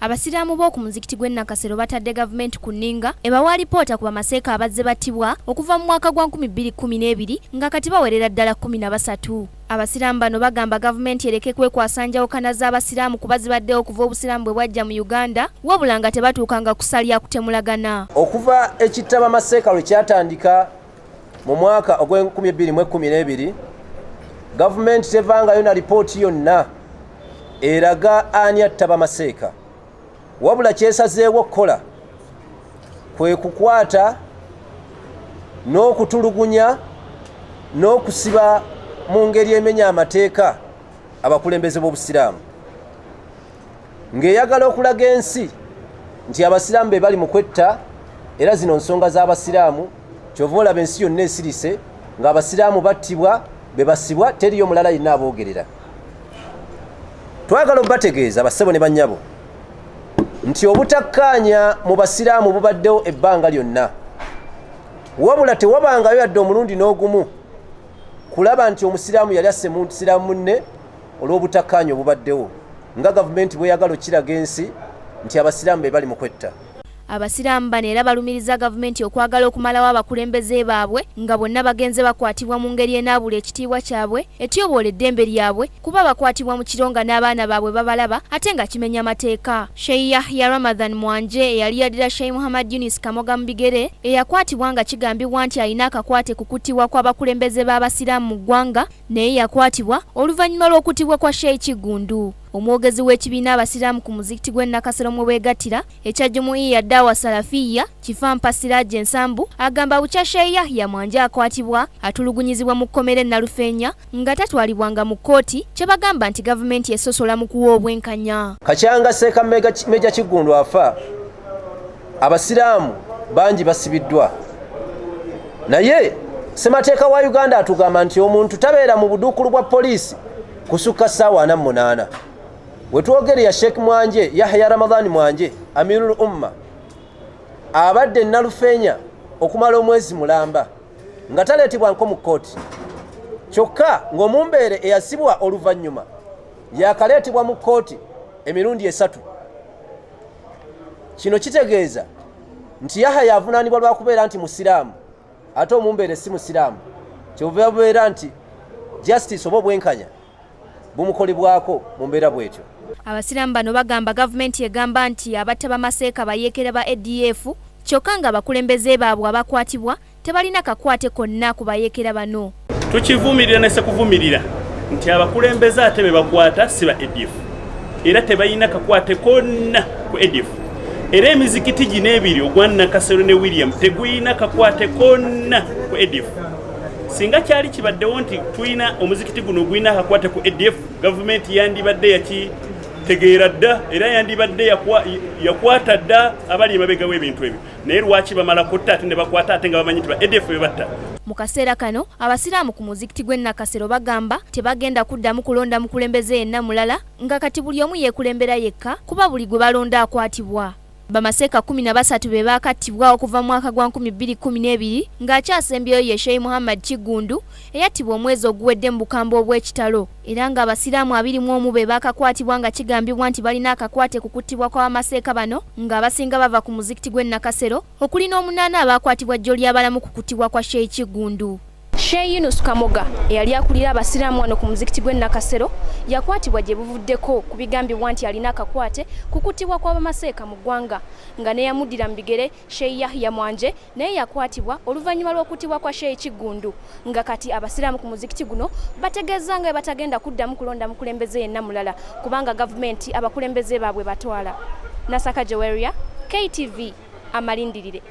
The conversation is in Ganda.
Abasiraamu b'oku muzikiti gw'e Nakasero batadde gavumenti ku nninga ebawa alipoota ku bamaseeka abazze battibwa okuva mu mwaka gwa 2012 nga kati bawerera ddala 13. Abasiraamu bano bagamba gavumenti ereke kwekwasa njawukana z'abasiraamu kuba zibaddewo okuva obusiraamu bwe bwajja mu Uganda wabula nga tebatuukanga kusalya kutemulagana. Okuva ekittaba maseeka lwe kyatandika mu mwaka ogw'2012 gavumenti tevangayo na lipooti yonna eraga ani attaba maseeka. Wabula kyesazeewo okukola kwe kukwata n'okutulugunya n'okusiba mu ngeri emenya amateeka abakulembeze b'obusiraamu ng'eyagala okulaga ensi nti abasiraamu be bali mu kwetta era zino nsonga z'abasiraamu kyova olaba ensi yonna esirise ng'abasiraamu battibwa be basibwa teriyo mulala yenna aboogerera. Twagala obategeeza bassebo ne bannyabo nti obutakkaanya mu basiraamu bubaddewo ebbanga lyonna wabula tewabangayo yadde omulundi n'ogumu kulaba nti omusiraamu yali asse musiraamu munne olw'obutakkaanya obubaddewo nga gavumenti bweyagala okiraga ensi nti abasiraamu be bali mu kwetta. Abasiraamu bano era balumiriza gavumenti okwagala okumalawo abakulembeze baabwe nga bonna bagenze bakwatibwa mu ngeri enaabula ekitiibwa kyabwe etyobola eddembe lyabwe kuba bakwatibwa mu kironga n'abaana baabwe babalaba ate nga kimenya amateeka. Sheikh Yahya Ramadhan Mwanje eyali yadira Sheikh Muhammad Yunis Kamoga mu bigere eyakwatibwa nga kigambibwa nti alina akakwate ku kuttibwa kw'abakulembeze b'abasiraamu mu ggwanga naye yakwatibwa oluvannyuma lw'okuttibwa kwa Sheikh Kigundu. Omwogezi w'ekibiina abasiraamu ku muzikiti gw'e Nakasero mwe beegattira ekya Jumuiya Dawa Salafiya Kifampa Siraje Nsambu agamba bukya Sheikh Yahya Mwanje akwatibwa atulugunyizibwa mu kkomera Nalufeenya nga tatwalibwanga mu kkooti kye bagamba nti gavumenti esosola mu kuwa obwenkanya. Kakyanga Seeka Meja Kigundu afa abasiraamu bangi basibiddwa naye ssemateeka wa Uganda atugamba nti omuntu tabeera mu buduukulu bwa poliisi kusukka ssaawa 48. Wetwogere ya Sheikh Mwanje Yahya Ramadhan Mwanje Amirul Umma abadde Nalufeenya okumala omwezi mulamba nga taleetibwanko mu kkooti kyokka ng'omumbeere eyasibwa oluvannyuma yakaleetibwa mu kkooti emirundi 3. Kino kitegeeza nti Yahya avunaanibwa lwa kubeera nti musiraamu ate omumbeere si musiraamu kyova bubeera nti justice oba obwenkanya bumukolebwako mu mbeera bwetyo. Abasiraamu bano bagamba gavumenti egamba nti abattaba maseeka bayeekera ba ADF kyokka nga abakulembeze baabwe abakwatibwa tebalina kakwate konna ku bayeekera bano. Tukivumirira nese kuvumirira nti abakulembeze ate be bakwata si ba ADF era tebalina kakwate konna ku ADF era emizikiti gino ebiri ogwa Nakasero ne William teguyina kakwate konna ku ADF. Singa kyali kibaddewo nti tulina omuzikiti guno gwina akakwate ku ADF gavumenti yandibadde yakitegeera dda era yandibadde yakwata dda abali emabega w'ebintu ebyo naye lwaki bamala kutta ate ne bakwata ate nga bamanyi nti ba ADF be batta. Mu kaseera kano abasiraamu ku muzikiti gw'e Nakasero bagamba tebagenda kuddamu kulonda mukulembeze yenna mulala nga kati buli omu yeekulembera yekka kuba buli gwe balonda akwatibwa. Bamaseeka 13 be baakattibwa okuva mu mwaka gwa 2012 ng'akyasembyeyo ye Sheikh Muhammad Kigundu eyattibwa omwezi oguwedde mu bukambwe obw'ekitalo era nga abasiraamu 21 be baakakwatibwa nga kigambibwa nti balina akakwate ku kuttibwa kw'abamaseeka bano ng'abasinga bava ku muzikiti gw'e Nakasero okuli n'8 abaakwatibwa jjo ly'abalamu ku kuttibwa kwa Sheikh Kigundu. Sheikh Yunus Kamoga eyali akulira abasiraamu wano ku muzikiti gw'e Nakasero yakwatibwa gye buvuddeko ku bigambibwa nti alina akakwate ku kuttibwa kw'abamaseeka mu ggwanga nga neyamuddira mu bigere Sheikh Yahya Mwanje naye yakwatibwa oluvannyuma lw'okuttibwa kwa Sheikh Kigundu nga kati abasiraamu ku muzikiti guno bategeeza nga batagenda kuddamu kulonda mukulembeze yenna mulala kubanga gavumenti abakulembeze baabwe batwala. Nasaka Joweria, KTV, amalindirire.